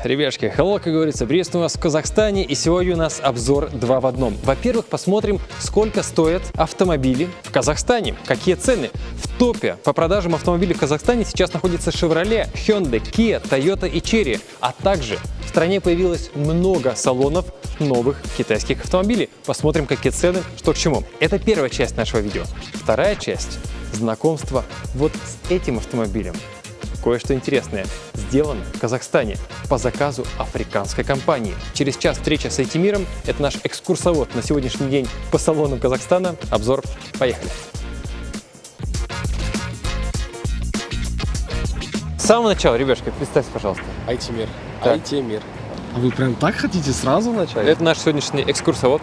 Ребяшки, hello, как говорится, приветствую вас в Казахстане, и сегодня у нас обзор 2 в 1. Во-первых, посмотрим, сколько стоят автомобили в Казахстане, какие цены. В топе по продажам автомобилей в Казахстане сейчас находится Chevrolet, Hyundai, Kia, Toyota и Chery, а также в стране появилось много салонов новых китайских автомобилей. Посмотрим, какие цены, что к чему. Это первая часть нашего видео. Вторая часть – знакомство вот с этим автомобилем. Кое-что интересное. Сделано в Казахстане по заказу африканской компании. Через час встреча с Айтимиром. Это наш экскурсовод на сегодняшний день по салонам Казахстана. Обзор. Поехали. С самого начала, ребятушки, представьте, пожалуйста. Айтимир. Так. Айтимир. А вы прям так хотите сразу начать? Это наш сегодняшний экскурсовод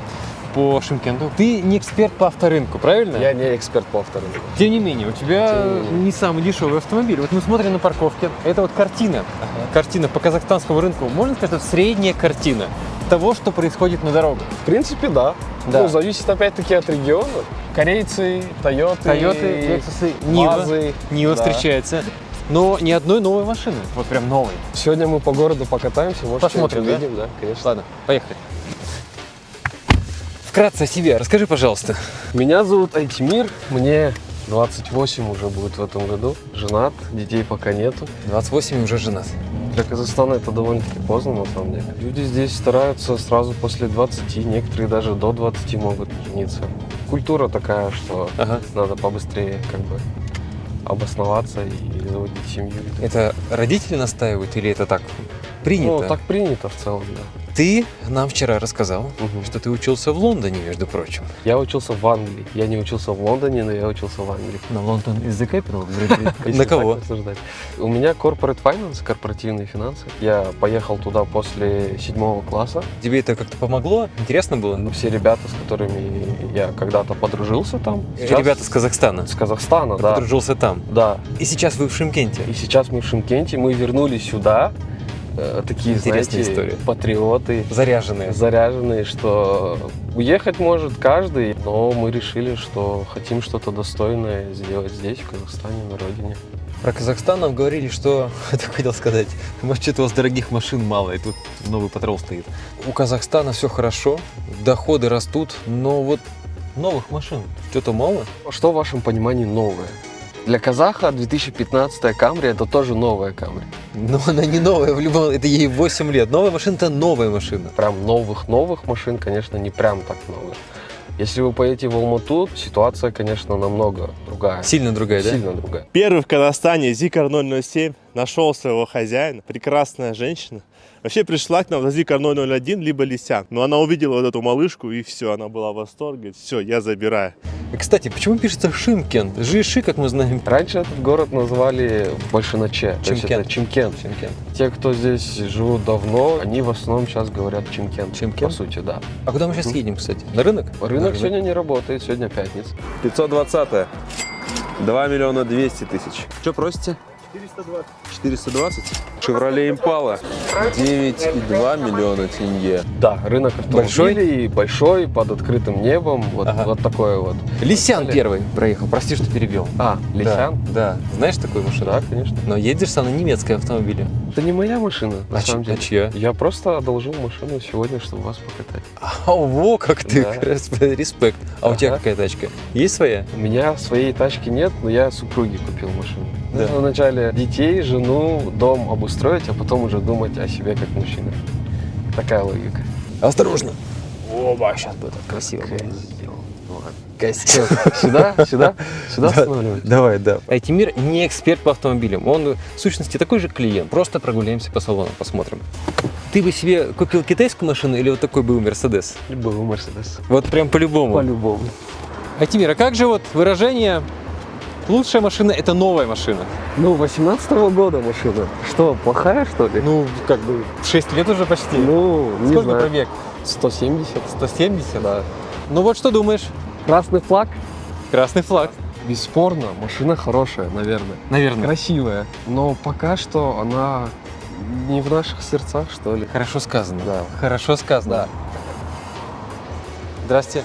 по Шымкенту. Ты не эксперт по авторынку, правильно? Я не эксперт по авторынку. Тем не менее, у тебя не самый дешевый автомобиль. Вот мы смотрим на парковке. Это вот картина. Картина по казахстанскому рынку. Можно сказать, это средняя картина того, что происходит на дорогах. В принципе, да. Да. Ну, зависит опять-таки от региона. Корейцы, Тойоты, Лексусы, Нива. Мазы. Нива Да. встречается. Но ни одной новой машины. Вот прям новой. Сегодня мы по городу покатаемся, может, Посмотрим, что-нибудь увидим, да, конечно. Ладно, поехали. Вкратце о себе. Расскажи, пожалуйста. Меня зовут Айтимир, мне 28 уже будет в этом году. Женат, детей пока нету. 28 уже женат. Для Казахстана это довольно-таки поздно, на самом деле. Люди здесь стараются сразу после 20, некоторые даже до 20 могут жениться. Культура такая, что Ага. надо побыстрее как бы обосноваться и заводить семью. Это родители настаивают или это так принято? Ну, так принято в целом, да. Ты нам вчера рассказал, Мгм. что ты учился в Лондоне, между прочим. Я учился в Англии. Я не учился в Лондоне, но я учился в Англии. На Лондон is the capital. Если На так кого? рассуждать. У меня corporate finance, корпоративные финансы. Я поехал туда после 7 класса. Тебе это как-то помогло? Интересно было? Все ребята, с которыми я когда-то подружился там. Ребята с Казахстана. С Казахстана, да. Подружился там. Да. И сейчас вы в Шымкенте. И сейчас мы в Шымкенте, мы вернулись сюда. Такие, Интересная знаете, история. патриоты. Заряженные. Заряженные, что уехать может каждый, но мы решили, что хотим что-то достойное сделать здесь, в Казахстане, на родине. Про Казахстан нам говорили, что, это хотел сказать, может, что-то у вас дорогих машин мало, и тут новый патрол стоит. У Казахстана все хорошо, доходы растут, но вот новых машин что-то мало. Что в вашем понимании новое? Для казаха 2015 Камри это тоже новая Камри. Но она не новая, в любом, это ей 8 лет. Новая машина – это новая машина. Прям новых машин, конечно, не прям так много. Если вы поедете в Алмату, ситуация, конечно, намного другая. Сильно другая, да? Сильно другая. Первый в Казахстане Zikr 007 нашел своего хозяина, прекрасная женщина. Вообще пришла к нам за Zikr 001, либо Лисян. Но она увидела вот эту малышку, и все, она была в восторге. Все, я забираю. И, кстати, почему пишется Шымкент? Жиши, как мы знаем. Раньше этот город назвали больше на Че, то есть это Чимкент. Шымкент. Те, кто здесь живут давно, они в основном сейчас говорят Чимкент. Чимкент? По сути, да. А куда мы сейчас едем, кстати? На рынок? Рынок сегодня не работает, сегодня пятница. 520-е. 2 миллиона 200 тысяч. Что просите? 420. Chevrolet Impala. 9,2 миллиона тенге. Да, рынок автомобилей большой, под открытым небом, вот, Ага. вот такое вот. Лисян первый проехал, прости, что перебил. Лисян? Да. Знаешь такую машину? Да, конечно. Но едешь сам на немецкой автомобиле. Это не моя машина, на А самом деле. чья? Я просто одолжил машину сегодня, чтобы вас покатать. Во, как ты, Да. респект. А у тебя Ага. какая тачка? Есть своя? У меня своей тачки нет, но я супруге купил машину. Да. Нужно вначале детей, жену, дом обустроить, а потом уже думать о себе как мужчина. Такая логика. Осторожно. Оба, сейчас будет красиво. Костюм. Сюда останавливать. Давай, да. Айтимир не эксперт по автомобилям. Он, в сущности, такой же клиент. Просто прогуляемся по салону, посмотрим. Ты бы себе купил китайскую машину или вот такой был Мерседес? Любой Мерседес. Вот прям по-любому. По-любому. Айтимир, а как же вот выражение «лучшая машина – это новая машина»? Ну, 18-го года машина. Что, плохая, что ли? Ну, как бы 6 лет уже почти. Ну, не Сколько знаю. пробег? 170. 170? Да. Ну вот что думаешь? Красный флаг? Красный флаг. Бесспорно, машина хорошая, наверное. Наверное. Красивая. Но пока что она не в наших сердцах, что ли. Хорошо сказано. Да. Хорошо сказано. Да. Здрасте.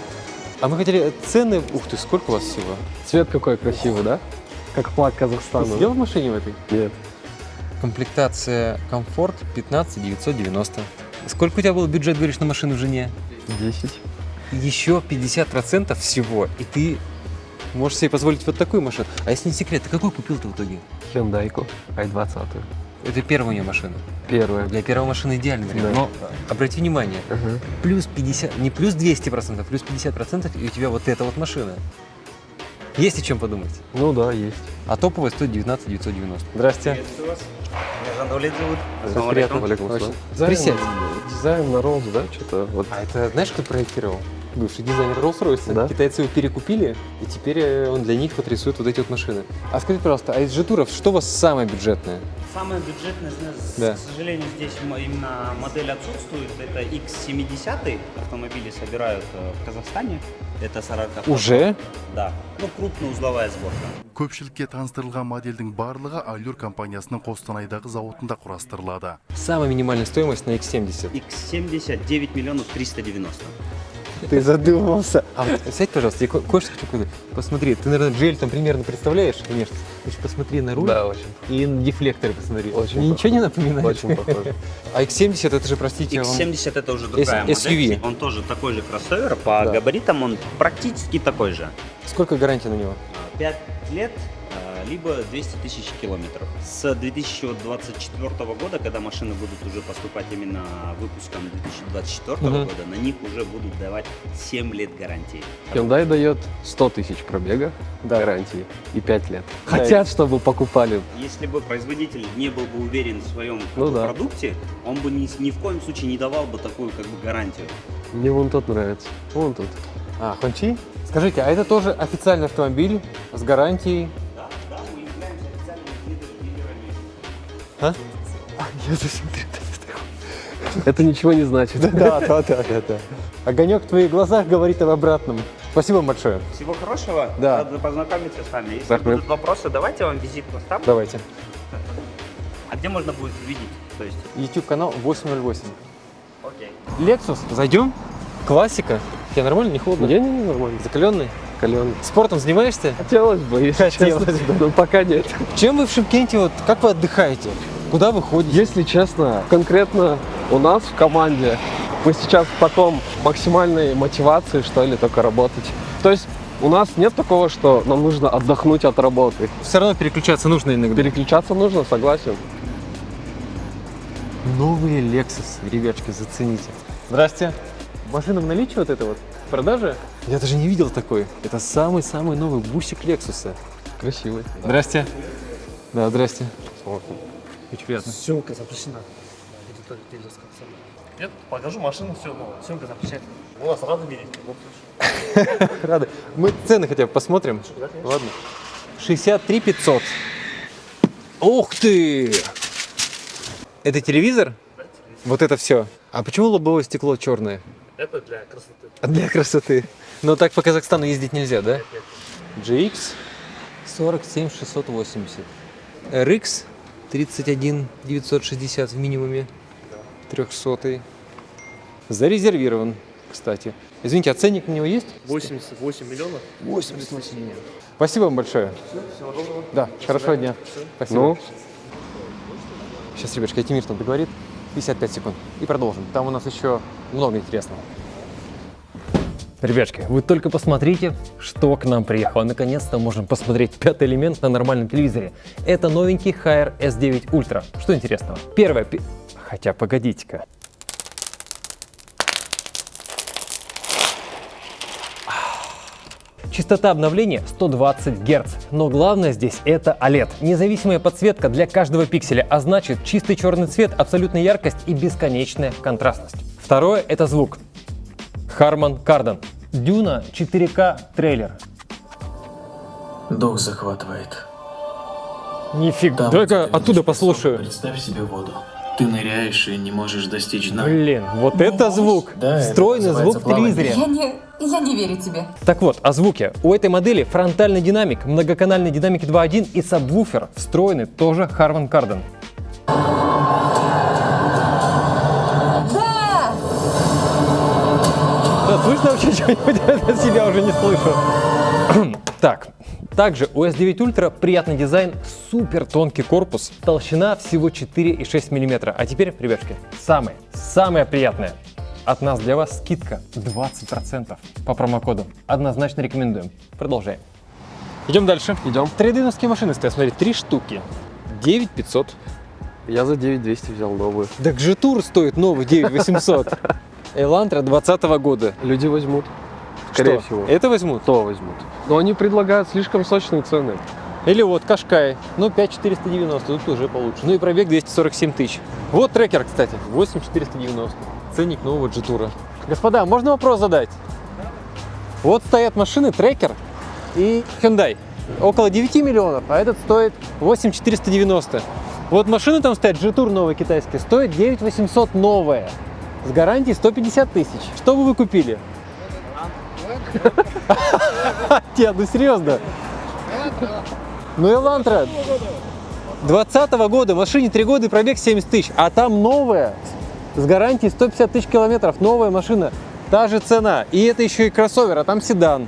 А мы хотели цены... Ух ты, сколько у вас всего? Цвет какой красивый, да? Как флаг Ты Казахстана. сидел в машине в этой? Нет. комплектация комфорт 15 990. Сколько у тебя был бюджет, говоришь, на машину жене? 10. Еще 50% всего, и ты можешь себе позволить вот такую машину. А если не секрет, ты какой купил-то в итоге? Hyundai i20. Это первая у нее машина. Первая. Для первой машины идеальный вариант. Да. Но обрати внимание, Ага. плюс 50, не плюс 200%, плюс 50%, и у тебя вот эта вот машина. Есть о чем подумать. Ну да, есть. А топовая стоит 19 990. Здрасте. Меня Жандулет зовут. Ассаламу Приятно. алейкум. Валикум Присядь. Дизайн на Rolls, да, что-то вот. А это знаешь, кто проектировал? Бывший дизайнер Rolls-Royce. Да? Китайцы его перекупили, и теперь он для них вот рисует вот эти вот машины. А скажите, пожалуйста, а из Житуров что у вас самое бюджетное? Самое бюджетное, Да. к сожалению, здесь именно модель отсутствует. Это X70 автомобили собирают в Казахстане. Это 40. Уже? Да. Ну, крупноузловая сборка. Көпшілікке таныстырылған модельдің барлығы Allure компаниясының Қостанайдағы зауытында құрастырылады. Самая минимальная стоимость на X70. X70 9 миллионов 390. Ты задумался. А вот, сядь, пожалуйста, я кое-что хочу показать. Посмотри, ты, наверное, джель там примерно представляешь, конечно. Значит, посмотри на руль Да, очень. и на дефлекторы посмотри. Очень Ничего похоже. не напоминает? Очень похоже. А X70 это же, простите, он... X70 это уже другая модель. SUV. Он тоже такой же кроссовер. По Да. габаритам он практически такой же. Сколько гарантии на него? 5 лет, либо 200 тысяч километров. С 2024 года, когда машины будут уже поступать именно выпуском 2024 Мгм. года, на них уже будут давать 7 лет гарантии. Hyundai дает 100 тысяч пробега Да. гарантии и 5 лет. Хотят, чтобы покупали. Если бы производитель не был бы уверен в своем Ну да. продукте, он бы ни в коем случае не давал бы такую как бы гарантию. Мне вон тот нравится. Вон тут. А, Хончи? Скажите, а это тоже официальный автомобиль с гарантией? Да, мы являемся официальными дилерами. А? Я засмотрю. Это ничего не значит. Да. Огонек в твоих глазах говорит об обратном. Спасибо вам большое. Всего хорошего. Да. Рад познакомиться с вами. Если Захмет. будут вопросы, давайте я вам визитку оставлю. Давайте. А где можно будет увидеть? То есть, YouTube канал 808. окей. Lexus, зайдем? Классика. Тебе нормально, не холодно? Не, нормально. Закаленный? Каленый. Спортом занимаешься? Хотелось бы, если Хотелось честно, но пока нет. Чем вы в Шымкенте, вот как вы отдыхаете? Куда вы ходите? Если честно, конкретно у нас в команде мы сейчас в таком максимальной мотивации, что ли, только работать. То есть у нас нет такого, что нам нужно отдохнуть от работы. Все равно переключаться нужно иногда. Переключаться нужно, согласен. Новые Lexus, ребятушки, зацените. Здрасте. Машина в наличии вот эта вот? В продаже? Я даже не видел такой. Это самый-самый новый бусик Lexus. Красивый. Здрасте. Да, здрасте. Очень приятно. Съемка запрещена. Нет, покажу машину, все, но съемка запрещена. Вы вас рады видеть? Рады. Мы цены хотя бы посмотрим. Ладно. 63 500. Ух ты! Это телевизор? Вот это все. А почему лобовое стекло черное? Это для красоты. Для красоты. Но так по Казахстану ездить нельзя, да? GX 47 680. RX 31 960 в минимуме. 300. Зарезервирован, кстати. Извините, а ценник на него есть? 88 миллионов. 88. Спасибо вам большое. Всего доброго. Да, хорошего дня. Спасибо. Ну, Сейчас, ребятушки, Айтимир там договорит. 55 секунд. И продолжим. Там у нас еще много интересного. Ребятушки, вы только посмотрите, что к нам приехало. Наконец-то можем посмотреть пятый элемент на нормальном телевизоре. Это новенький Haier S9 Ultra. Что интересного? Первое... Хотя, погодите-ка. Частота обновления 120 Гц. Но главное здесь это OLED. Независимая подсветка для каждого пикселя, а значит чистый черный цвет, абсолютная яркость и бесконечная контрастность. Второе это звук. Harman Kardon. Дюна 4К трейлер. Дух захватывает. Нифига, Там, давай-ка где ты оттуда не послушаю. способен, представь себе воду. Ты ныряешь и не можешь достичь дна. Блин, вот это звук. Да, это Встроенный называется звук в телевизоре. Я не верю тебе. Так вот, о звуке. У этой модели фронтальный динамик, многоканальный динамик 2.1 и сабвуфер встроенный тоже Harman Kardon. Да! Да, слышно вообще что-нибудь? Я себя уже не слышу. Так, Также у S9 Ultra приятный дизайн, супер тонкий корпус, толщина всего 4,6 мм. А теперь, ребятки, самое приятное. От нас для вас скидка 20% по промокоду. Однозначно рекомендуем. Продолжаем. Идем дальше. Идем. Трейдиновские машины стоят, смотри, 3 штуки. 9500. Я за 9200 взял новую. Так G-Tour стоит новый 9800. Elantra 2020 года. Люди возьмут. Скорее Что? всего. Это возьмут? То возьмут. Но они предлагают слишком сочные цены. Или вот Qashqai, ну 5490, тут уже получше. Ну и пробег 247 тысяч. Вот трекер, кстати, 8490. Ценник нового G-Tour. Господа, можно вопрос задать? Вот стоят машины, трекер и Hyundai. Около 9 миллионов, а этот стоит 8490. Вот машины там стоят, G-Tour новый китайский, стоит 9800 новая. С гарантией 150 тысяч. Что бы вы купили? Те, ну серьезно? Ну Elantra 2020 года, машине 3 года и пробег 70 тысяч, а там новая, с гарантией 150 тысяч километров, новая машина, та же цена, и это еще и кроссовер, а там седан.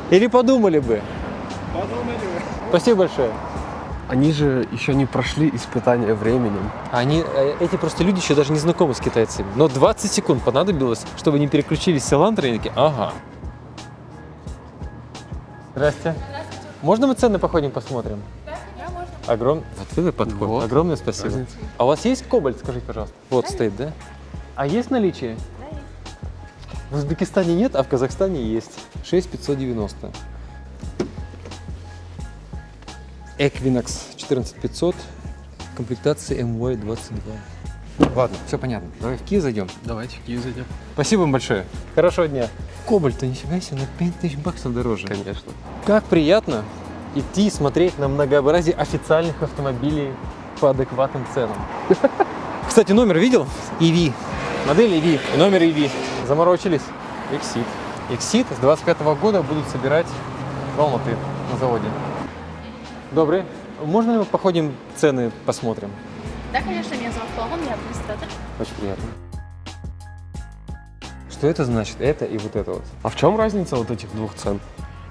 Или подумали бы? Подумали бы. Спасибо большое. Они же еще не прошли испытания временем. Эти просто люди еще даже не знакомы с китайцами, но 20 секунд понадобилось, чтобы они переключились с Elantra, и они такие, ага. Здрасте. Можно мы цены походим посмотрим? Да, можно. Вот это подход. Вот. Огромное спасибо. Разница. А у вас есть кобальт, скажите, пожалуйста? Вот да, стоит, да? А есть наличие? Да, есть. В Узбекистане нет, а в Казахстане есть. 6590. Equinox 14500. Комплектация MY22. Ладно, все понятно. Давай в Kia зайдем. Давайте в Киев зайдем. Спасибо вам большое. Хорошего дня. Кобальт-то нифига себе, на 5000 баксов дороже. Конечно. Как приятно идти и смотреть на многообразие официальных автомобилей по адекватным ценам. Кстати, номер видел? EV. Модель EV. Номер EV. Заморочились. Exit. Exit с 25 года будут собирать в Алматы на заводе. Добрый. Можно ли мы походим, цены посмотрим? Да, конечно, меня зовут Павел, я администратор. Очень приятно. Что это значит? Это и вот это вот. А в чем разница вот этих двух цен?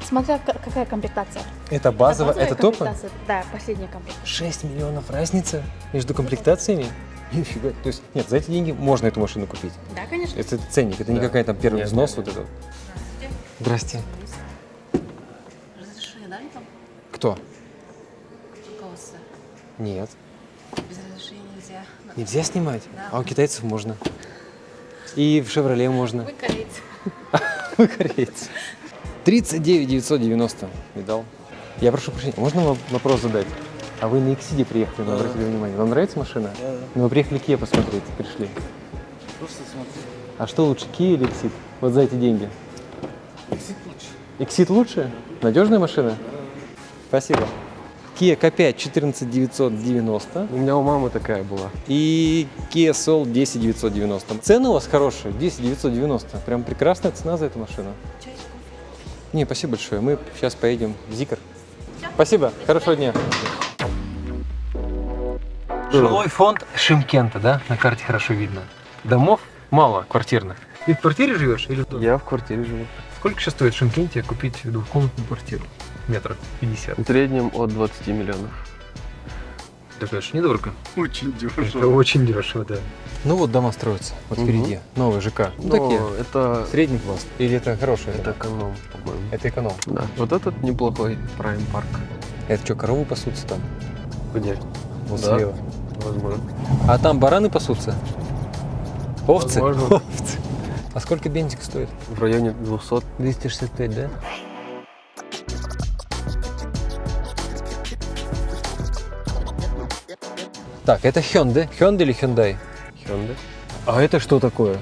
Смотря какая комплектация. Это базовая, это топы? комплектация, да, последняя комплектация. 6 миллионов разница между комплектациями? Нифига. То есть, нет, за эти деньги можно эту машину купить. Да, конечно. Это ценник, это не какая-то там первый взнос вот этот. Здрасте. Разрешение дали там? Кто? Руководство. Нет. Без разрешения нельзя. Нельзя снимать? Да. А у китайцев можно. И в Chevrolet можно. Вы корейцы. Вы корейцы. 39 990. Видал? Я прошу прощения, можно вам вопрос задать? А вы на Exide приехали, мы обратили внимание. Вам нравится машина? Да. Ну, вы приехали Kia посмотреть, пришли. Просто смотри. А что лучше, Kia или Exide? Вот за эти деньги. Exit лучше. Exide лучше? Надежная машина? Спасибо. Kia K5 14990 У меня у мамы такая была. и Kia Soul 10990. Цены у вас хорошие, 10990. Прям прекрасная цена за эту машину. Не, спасибо большое. Мы сейчас поедем в Зикр. Спасибо, хорошего дня. Жилой фонд Шымкента, да? На карте хорошо видно. Домов мало квартирных. Ты в квартире живешь или в доме? Я в квартире живу. Сколько сейчас стоит в Шымкенте купить двухкомнатную квартиру? Метров 50. В среднем от 20 миллионов. Да, конечно, недорого. Очень дешево. Это очень дешево, да. Ну вот дома строятся, вот впереди. Новый ЖК. Ну, такие. Это Средний класс. Или это хороший? это эконом, по-моему. Это эконом. Да. Вот этот неплохой Prime Park. Это что, коровы пасутся там? Где? Вот Да. слева. Возможно. А там бараны пасутся? Овцы? Возможно. Овцы. А сколько бензик стоит? В районе 200. 265, да? Так, это Hyundai. Hyundai или Hyundai? Hyundai. А это что такое?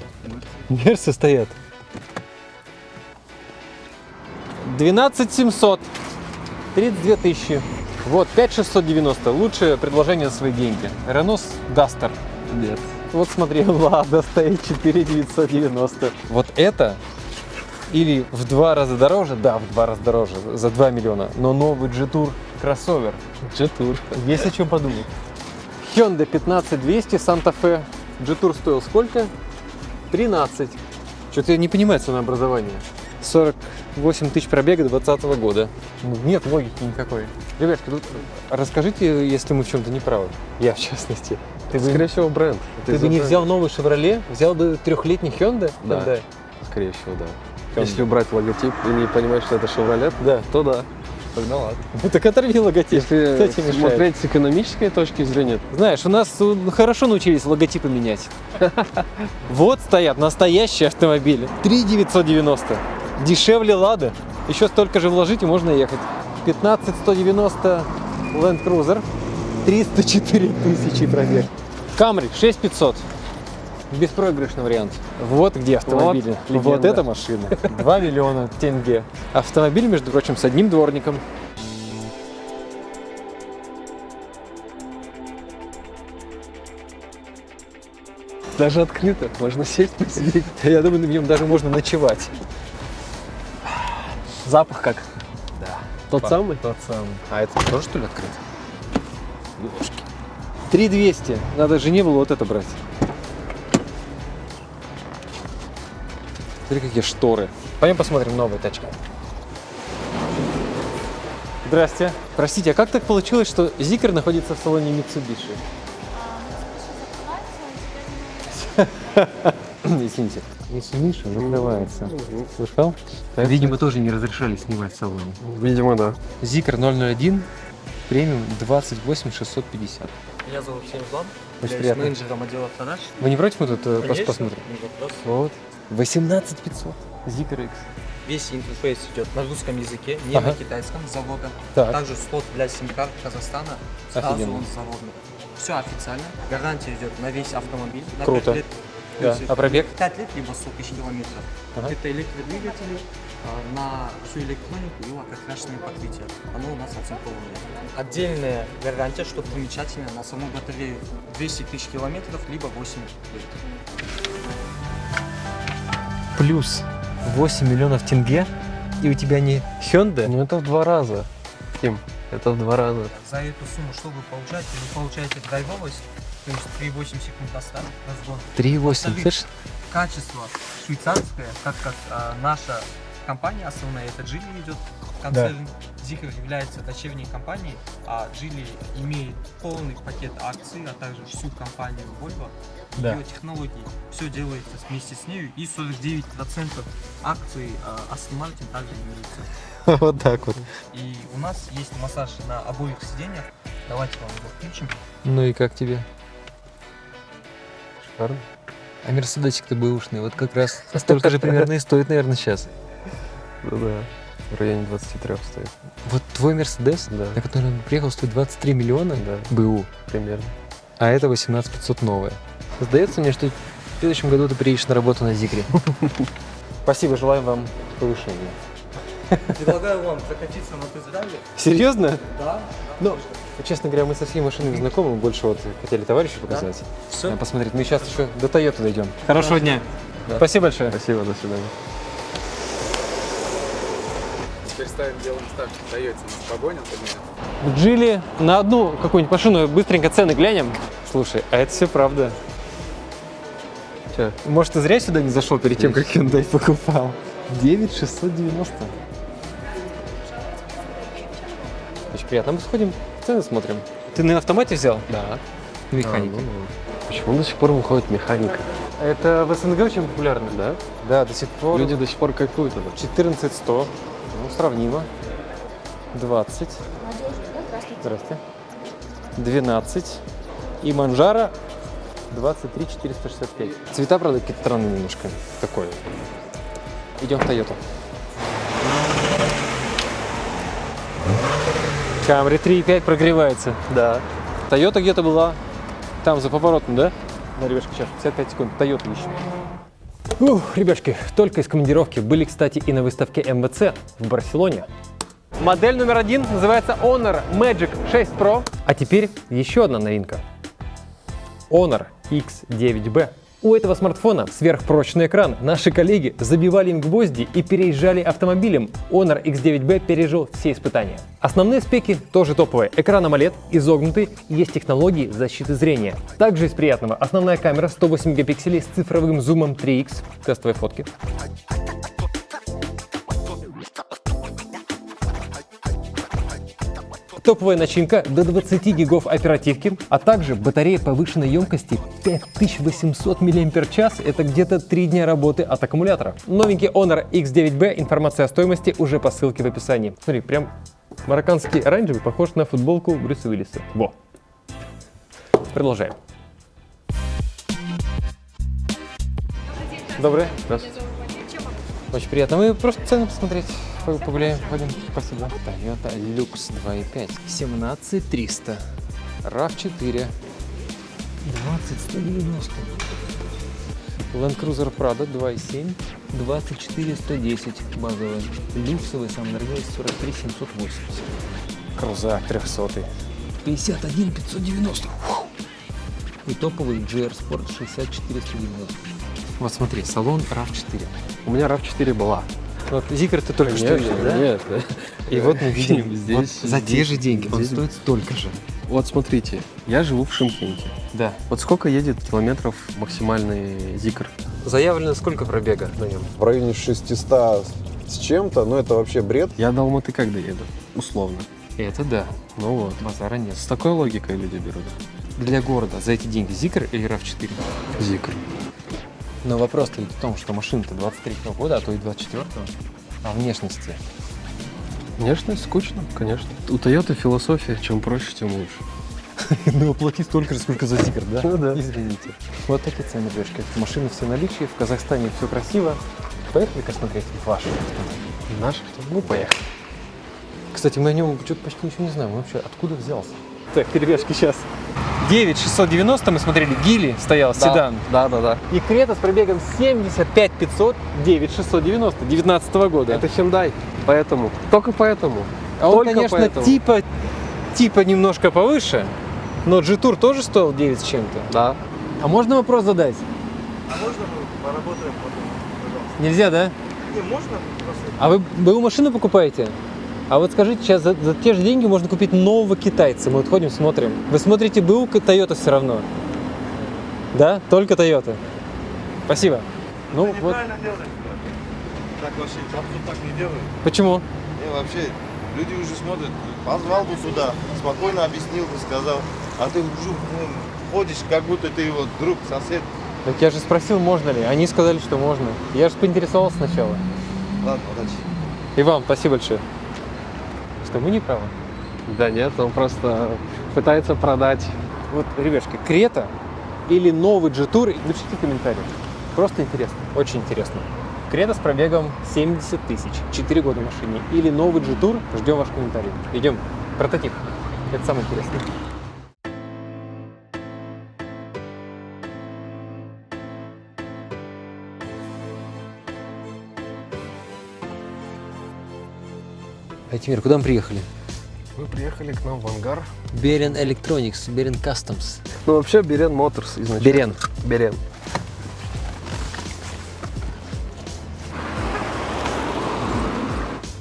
Мерсы стоят. 12 700. 32 тысячи. Вот, 5690. Лучшее предложение за свои деньги. Renault Duster. Нет. Вот смотри, Лада стоит 4990. Вот это или в 2 раза дороже, да, в 2 раза дороже, за 2 миллиона, но новый G-Tour кроссовер. G-Tour. Есть о чем подумать. Hyundai 15200, Santa Fe. G-Tour стоил сколько? 13. Что-то я не понимаю ценообразование. 8 тысяч пробега 2020 года. Ну, нет логики никакой. Ребятки, тут расскажите, если мы в чем-то не правы. Я, в частности. Ты бы, Скорее всего, бренд. ты бы не взял новый Chevrolet, взял бы трехлетний Hyundai? Да. Hyundai. Скорее всего, да. Если убрать логотип и не понимать, что это Chevrolet, Да. то да. Тогда ладно. Ну так оторви логотип. Если Кто тебе мешает? смотреть с экономической точки зрения, Знаешь, у нас хорошо научились логотипы менять. Вот стоят настоящие автомобили. 3 990. Дешевле Лады. Еще столько же вложить и можно ехать. 15 190 Land Cruiser. 304 тысячи пробег. Camry 6500. Беспроигрышный вариант. Вот где автомобили. Вот легенда. эта машина. 2 миллиона тенге. Автомобиль, между прочим, с одним дворником. даже открыто, можно сесть, посидеть. Я думаю, в нем даже можно ночевать. Запах как? Да. Тот самый? Тот самый. А это тоже, что ли, открыто? 3200. Надо жене было вот это брать. Смотри, какие шторы. Пойдем посмотрим новые тачки. Здрасте. Простите, а как так получилось, что Зикр находится в салоне Mitsubishi? Извините. Mitsubishi закрывается. Слышал? Видимо, тоже не разрешали снимать в салоне. Видимо, да. Зикр 001, премиум 28 650. Меня зовут Станислав. Очень Я приятно. менеджером отдела продаж. Вы не против, мы тут Конечно, посмотрим? не вопрос. Вот. 18 500. Зикр X. Весь интерфейс идет на русском языке, не Ага. на китайском, с завода. Так. Также слот для сим-карт Казахстана. Сразу Офигенно. он с завода. Все официально. Гарантия идет на весь автомобиль. На Круто. 5 лет. Да. Плюс А пробег? 5 лет, либо 100 тысяч километров. Ага. Это электродвигатели, на всю электронику и лакокрашенное покрытие. Оно у нас оцинкованное. Отдельная гарантия, что примечательно, на саму батарею 200 тысяч километров, либо 8 лет. Плюс 8 миллионов тенге, и у тебя не Hyundai? Ну это в 2 раза, Тим. Это в 2 раза. За эту сумму что вы получаете? Вы получаете драйвовость, то есть 3,8 секунд на старт, разгон. 3,8, слышишь? Качество швейцарское, так как наша компания основная, это Geely идет, концерн Зикр является дочерней компанией, а Geely имеет полный пакет акций, а также всю компанию Volvo. Да. Ее технологии, все делается вместе с нею, и 49% акций Aston Martin также имеется. Вот так вот. И у нас есть массаж на обоих сиденьях. Давайте вам его включим. Ну и как тебе? Шикарно. А мерседесик-то бэушный, вот как раз столько же примерно и стоит, наверное, сейчас. Да-да. В районе 23 стоит. Вот твой Мерседес, Да. на который он приехал, стоит 23 миллиона Да. БУ, Примерно. а это 18 500 новое. Сдается мне, что в следующем году ты приедешь на работу на Зикре. Спасибо, желаю вам повышения. Предлагаю вам прокатиться на тест-драйве. Серьезно? Да. Ну, честно говоря, мы со всеми машинами знакомы, больше вот хотели товарищу показать. Все. Посмотреть. Мы сейчас еще до Тойоты дойдем. Хорошего дня. Спасибо большое. Спасибо, до свидания. Теперь ставим, делаем ставки, даете нас погонят или нет? В Geely на одну какую-нибудь машину быстренько цены глянем. Слушай, а это все правда. Че? Может, ты зря сюда не зашел перед тем, как Hyundai покупал? 9690. Очень приятно. Мы сходим, цены смотрим. Ты на автомате взял? Да. Механики. Почему до сих пор выходит механика? Это в СНГ очень популярно. Да? Да, до сих пор. Люди до сих пор кайфуют это. 14100. Ну, сравнимо. 20. Здравствуйте. 12. И Манжара 23 465. Цвета, правда, какие-то странные немножко. Такое. Идем в Тойоту. Camry 3.5 прогревается. Да. Тойота где-то была там за поворотом, да? Да, ребятки, сейчас 55 секунд. Тойоту ищем. Ребятки, только из командировки. Были, кстати, и на выставке МВЦ в Барселоне. Модель номер 1 называется Honor Magic 6 Pro. А теперь еще одна новинка. Honor X9B. У этого смартфона сверхпрочный экран. Наши коллеги забивали им гвозди и переезжали автомобилем. Honor X9B пережил все испытания. Основные спеки тоже топовые. Экран AMOLED, изогнутый, есть технологии защиты зрения. Также из приятного основная камера 108 мегапикселей с цифровым зумом 3x. Тестовые фотки. Топовая начинка до 20 гигов оперативки, а также батарея повышенной емкости 5800 мАч. Это где-то 3 дня работы от аккумулятора. Новенький Honor X9B. Информация о стоимости уже по ссылке в описании. Смотри, прям марокканский оранжевый похож на футболку Брюса Уиллиса. Во. Продолжаем. Доброе. Здравствуйте. Очень приятно. Мы просто цены посмотреть. Погуляем, пойдем. Спасибо. Toyota Lux 2.5. 17300. RAV4. 20190. Land Cruiser Prado 2.7. 24110. Базовый. Люксовый, самый дорогой, 43780. Крузак 300. 51590. И топовый GR Sport 60490. Вот смотри, салон RAV4. У меня RAV4 была. Вот Зикр ты только что видел, да? Нет. И вот мы видим, Здесь- вот за те же деньги он здесь- стоит столько же. Вот смотрите, я живу в Шымкенте. Да. Вот сколько едет километров максимальный Зикр? Заявлено сколько пробега на нем? В районе 600 с чем-то, но это вообще бред. Я до Алматы как доеду? Условно. Это да. Ну вот. Базара нет. С такой логикой люди берут. Для города за эти деньги Зикр или RAV4? Зикр. Но вопрос-то ведь в том, что машина-то 23-го года, а то и 24-го. А внешности? Внешность скучно, конечно. У Toyota философия, чем проще, тем лучше. Ну, оплати столько же, сколько за Зикр, да? Ну да. Извините. Вот такие цены, девочки. Машины все в наличии, в Казахстане все красиво. Поехали-ка смотреть ваши автомобили. Наш? Ну, поехали. Кстати, мы о нем что-то почти ничего не знаем. Он вообще откуда взялся? Так, перевешки сейчас. 9690 мы смотрели, Гили стоял, седан. Да. И Крета с пробегом 75 500, 9690, 19 года. Это Hyundai, поэтому. Только поэтому. А он, Только конечно, поэтому. типа немножко повыше, но G-Tour тоже стоил 9 с чем-то. Да. А можно вопрос задать? А можно мы поработаем потом, пожалуйста? Нельзя, да? Не, можно просто? А вы машину покупаете? А вот скажите, сейчас за те же деньги можно купить нового китайца. Мы вот ходим, смотрим. Вы смотрите БУ, Toyota все равно. Да? Только Toyota. Спасибо. Ну вот. Неправильно делаешь. Так вообще, так не делают. Почему? Не, вообще, люди уже смотрят, позвал бы сюда, спокойно объяснил бы, сказал, а ты уже ходишь, как будто ты его друг, сосед. Так я же спросил, можно ли. Они сказали, что можно. Я же поинтересовался сначала. Ладно, удачи. И вам спасибо большое. Что мы не правы? Да нет, он просто пытается продать. Вот, ребятушки, Крета или новый G-Tour? Напишите в комментариях. Просто интересно, очень интересно. Крета с пробегом 70 тысяч, 4 года машине. Или новый G-Tour? Ждем ваш комментарий. Идем. Прототип. Это самое интересное. Айтимир, куда мы приехали? Мы приехали к нам в ангар. Берен Electronics, Берен Customs. Ну вообще Берен Моторс изначально. Берен. Берен.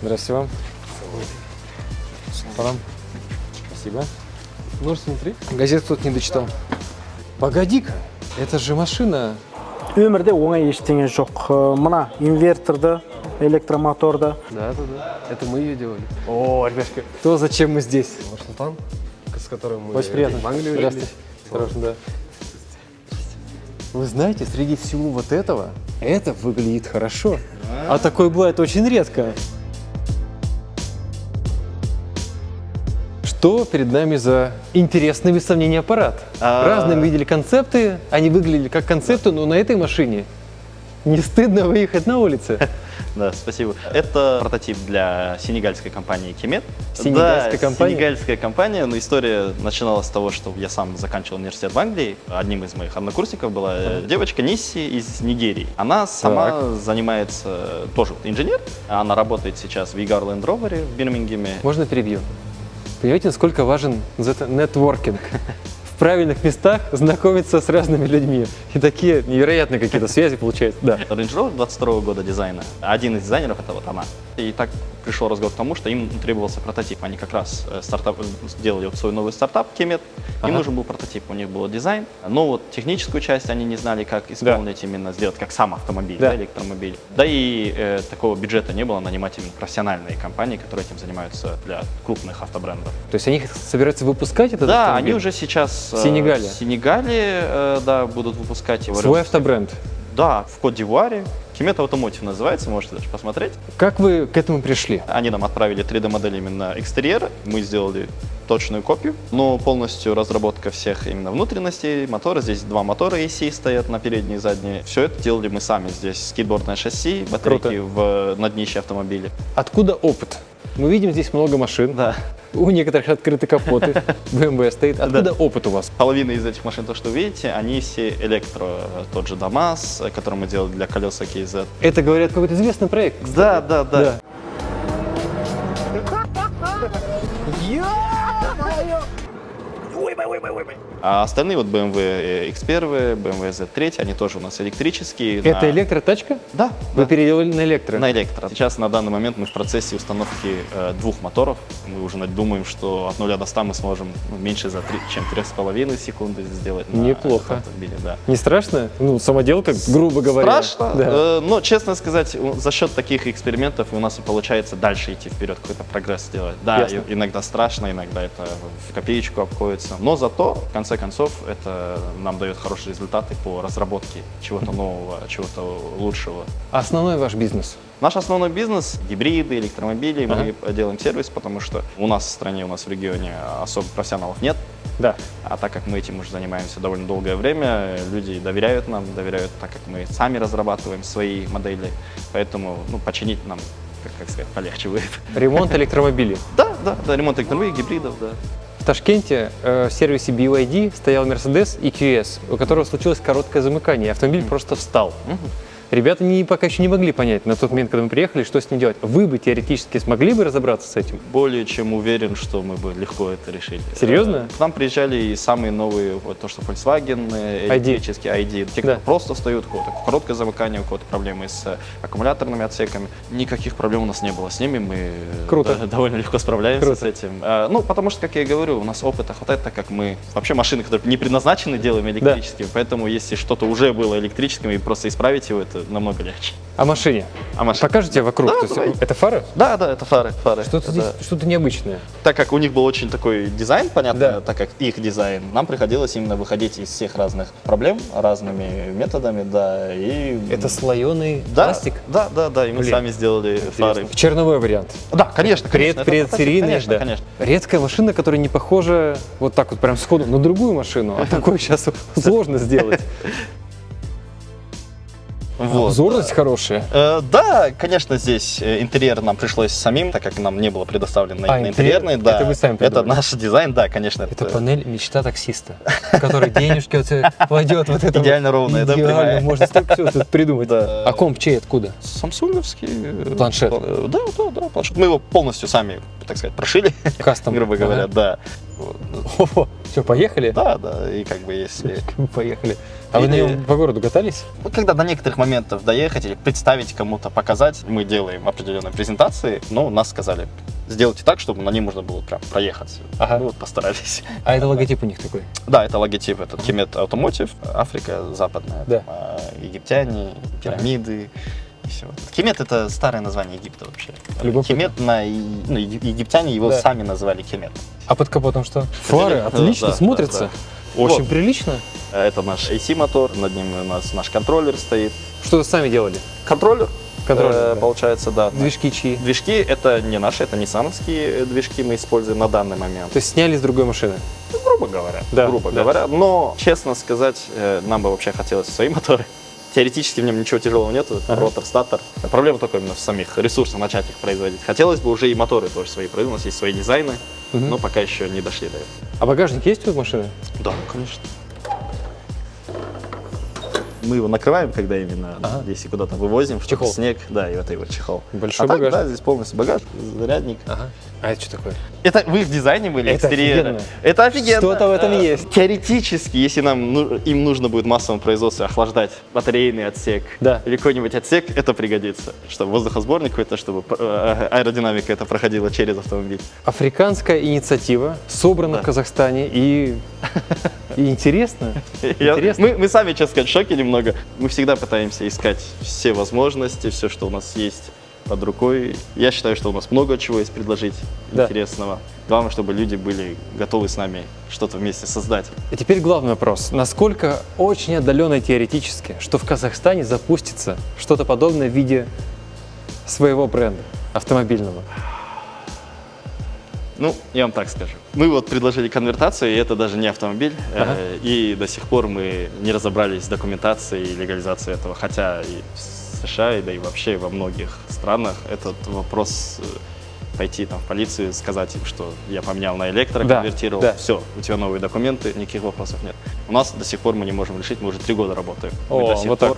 Здравствуйте вам. Салам. Спасибо. Ну смотри. Газету тут не дочитал. Погоди-ка, это же машина. Өмірде оңай ештеңе жоқ. Мына инверторды, электромоторды. Да. Это мы ее делали. О, ребятки, то зачем мы здесь? Нурсултан, с которым мы Очень приятно. в Англию Здравствуйте. Осторожно, да. Вы знаете, среди всего вот этого, это выглядит хорошо. А такое бывает очень редко. Что перед нами за интересный, без сомнения, аппарат? Разные мы видели концепты, они выглядели как концепты, но на этой машине не стыдно выехать на улице. Да, спасибо. Это прототип для сенегальской компании Кемет. Сенегальская компания? Сенегальская компания, но история начиналась с того, что я сам заканчивал университет в Англии. Одним из моих однокурсников была девочка Нисси из Нигерии. Она сама занимается, тоже инженер. Она работает сейчас в Jaguar Land Rover в Бирмингеме. Можно перебью? Понимаете, насколько важен нетворкинг? В правильных местах знакомиться с разными людьми. И такие невероятные какие-то связи получаются. Да. Range Rover 22 года дизайна. Один из дизайнеров — это вот она. И так пришел разговор к тому, что им требовался прототип. Они как раз делали вот свой новый стартап Kemet. Им нужен был прототип, у них был дизайн. Но вот техническую часть они не знали, как исполнить, именно сделать как сам автомобиль, электромобиль. Да и такого бюджета не было нанимать именно профессиональные компании, которые этим занимаются для крупных автобрендов. То есть они собираются выпускать этот Да, автомобиль? они уже сейчас в Сенегале, да, будут выпускать его. Свой автобренд? Да, в Кот-д'Ивуаре. Kemet Automotive называется, можете даже посмотреть. Как вы к этому пришли? Они нам отправили 3D-модель именно экстерьера, мы сделали точную копию, но полностью разработка всех именно внутренностей мотора. Здесь два мотора AC стоят на передней и задней. Все это делали мы сами. Здесь скейтбордное шасси, батарейки на днище автомобиля. Откуда опыт? Мы видим здесь много машин. Да. У некоторых открыты капоты. BMW стоит. Откуда опыт у вас? Половина из этих машин, то, что вы видите, они все электро. Тот же ДАМАЗ, который мы делали для колеса KZ. Это, говорят, какой-то известный проект. Кстати. Да. А остальные вот BMW X1, BMW Z3, они тоже у нас электрические. Это электротачка? Да. Вы переделали на электро? На электро. Сейчас на данный момент мы в процессе установки двух моторов. Мы уже думаем, что от 0 до 100 мы сможем меньше чем 3,5 секунды сделать. Неплохо. На автомобиле, да. Не страшно? Ну, самоделка, грубо говоря. Страшно, но, честно сказать, за счет таких экспериментов у нас и получается дальше идти вперед, какой-то прогресс делать. Да, иногда страшно, иногда это в копеечку обходится, но зато, в конце концов, это нам дает хорошие результаты по разработке чего-то нового, чего-то лучшего. А основной ваш бизнес? Наш основной бизнес – гибриды, электромобили. Мы делаем сервис, потому что у нас в стране, у нас в регионе особо профессионалов нет. Да. А так как мы этим уже занимаемся довольно долгое время, люди доверяют нам, так как мы сами разрабатываем свои модели. Поэтому починить нам, как сказать, полегче будет. Ремонт электромобилей? Да, ремонт электромобилей, гибридов, да. В Ташкенте в сервисе BYD стоял Mercedes EQS, у которого случилось короткое замыкание, и автомобиль просто встал. Ребята пока еще не могли понять на тот момент, когда мы приехали, что с ним делать. Вы бы теоретически смогли бы разобраться с этим? Более чем уверен, что мы бы легко это решили. Серьезно? К нам приезжали и самые новые, вот то, что Volkswagen, электрические ID. Те, кто просто встают, у кого-то короткое замыкание, у кого-то проблемы с аккумуляторными отсеками. Никаких проблем у нас не было с ними, мы довольно легко справляемся с этим. Потому что, как я и говорю, у нас опыта хватает, так как мы вообще машины, которые не предназначены, делаем электрическими. Поэтому если что-то уже было электрическим и просто исправить его, это намного легче. О машине. Покажите вокруг. Да, то есть, это фары? Да, это фары. Что-то здесь что-то необычное. Так как у них был очень такой дизайн, понятно, так как их дизайн, нам приходилось именно выходить из всех разных проблем разными методами, и... Это слоеный пластик? Да, и мы сами сделали фары. Черновой вариант? Да, конечно. Предсерийный, да. Конечно. Редкая машина, которая не похожа вот так вот прям сходу на другую машину, а такое сейчас сложно сделать. Обзорность хорошая. Да, конечно, здесь интерьер нам пришлось самим, так как нам не было предоставлено интерьерный. Да, это вы сами Это придумали? наш дизайн, да, конечно. Это панель мечта таксиста, который денежки кладет вот это. Идеально ровная, да, идеально, прямая. можно столько всего тут придумать. А комп чей откуда? Самсунговский. Планшет? Да, планшет. Мы его полностью сами, так сказать, прошили. Кастом. Грубо говоря, да. Все, поехали? Да, и как бы если... Поехали. А вы на нем по городу катались? Когда до некоторых моментов доехать или представить кому-то, показать, мы делаем определенные презентации, но нас сказали, сделайте так, чтобы на ней можно было прям проехать. Мы вот постарались. А это логотип у них такой? Да, это логотип, это Kemet Automotive, Африка западная, египтяне, пирамиды. Kemet — это старое название Египта вообще. Kemet египтяне его сами назвали Kemet. А под капотом что? Фары отлично смотрятся. Очень прилично. Это наш AC-мотор, над ним у нас наш контроллер стоит. Что-то сами делали? Контроллер, получается, да. Движки чьи? Движки — это не наши, это ниссановские движки мы используем на данный момент. То есть сняли с другой машины? Грубо говоря. Но, честно сказать, нам бы вообще хотелось свои моторы. Теоретически в нем ничего тяжелого нет, ротор, статор. Проблема только именно в самих ресурсах, начать их производить. Хотелось бы уже и моторы тоже свои производить, у нас есть свои дизайны, но пока еще не дошли до этого. А багажник есть у машины? Да, конечно. Мы его накрываем, когда именно если куда-то вывозим, чтобы Чехол. снег, да, и это его чехол. Большой а так, багаж. да, здесь полностью багаж, зарядник. Ага. А это что такое? Это в их дизайне были Это экстерьеры. офигенно. Это офигенно. Что-то в этом есть. Теоретически, если им нужно будет в массовом производстве охлаждать батарейный отсек или какой-нибудь отсек, это пригодится. Чтобы воздухосборник какой-то, чтобы аэродинамика это проходила через автомобиль. Африканская инициатива собрана в Казахстане и интересно. Мы сами, честно сказать, в шоке немного. Мы всегда пытаемся искать все возможности, все, что у нас есть под рукой. Я считаю, что у нас много чего есть предложить интересного. Главное, чтобы люди были готовы с нами что-то вместе создать. И теперь главный вопрос. Насколько очень отдаленно теоретически, что в Казахстане запустится что-то подобное в виде своего бренда автомобильного? Ну, я вам так скажу. Мы вот предложили конвертацию, и это даже не автомобиль. И до сих пор мы не разобрались с документацией и легализацией этого. Хотя и в США, да и вообще во многих странах этот вопрос пойти там в полицию, сказать им, что я поменял на электро, конвертировал, все, у тебя новые документы, никаких вопросов нет. У нас до сих пор мы не можем решить, мы уже 3 года работаем. Мы до сих вот пор так.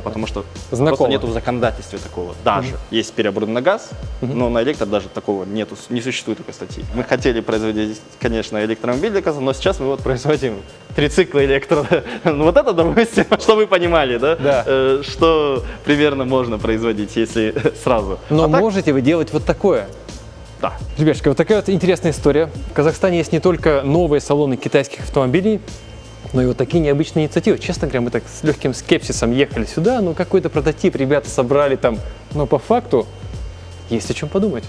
потому что просто нету в законодательстве такого. Даже есть переоборудование на газ, но на электро даже такого нету, не существует такой статьи. Мы хотели производить, конечно, электромобиль для Казахстана, но сейчас мы вот производим трицикла электро. Ну вот это, допустим, что вы понимали, да? Что примерно можно производить, если сразу. Но можете вы делать вот такое? Да. Ребятушки, вот такая вот интересная история. В Казахстане есть не только новые салоны китайских автомобилей, но и вот такие необычные инициативы. Честно говоря, мы так с легким скепсисом ехали сюда, ну какой-то прототип ребята собрали там, но по факту есть о чем подумать.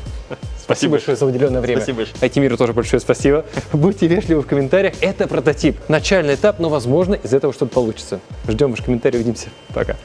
Спасибо большое за уделенное время. Спасибо большое. IT-миру тоже большое спасибо. Будьте вежливы в комментариях. Это прототип. Начальный этап, но возможно из этого что-то получится. Ждем ваши комментарии. Увидимся. Пока.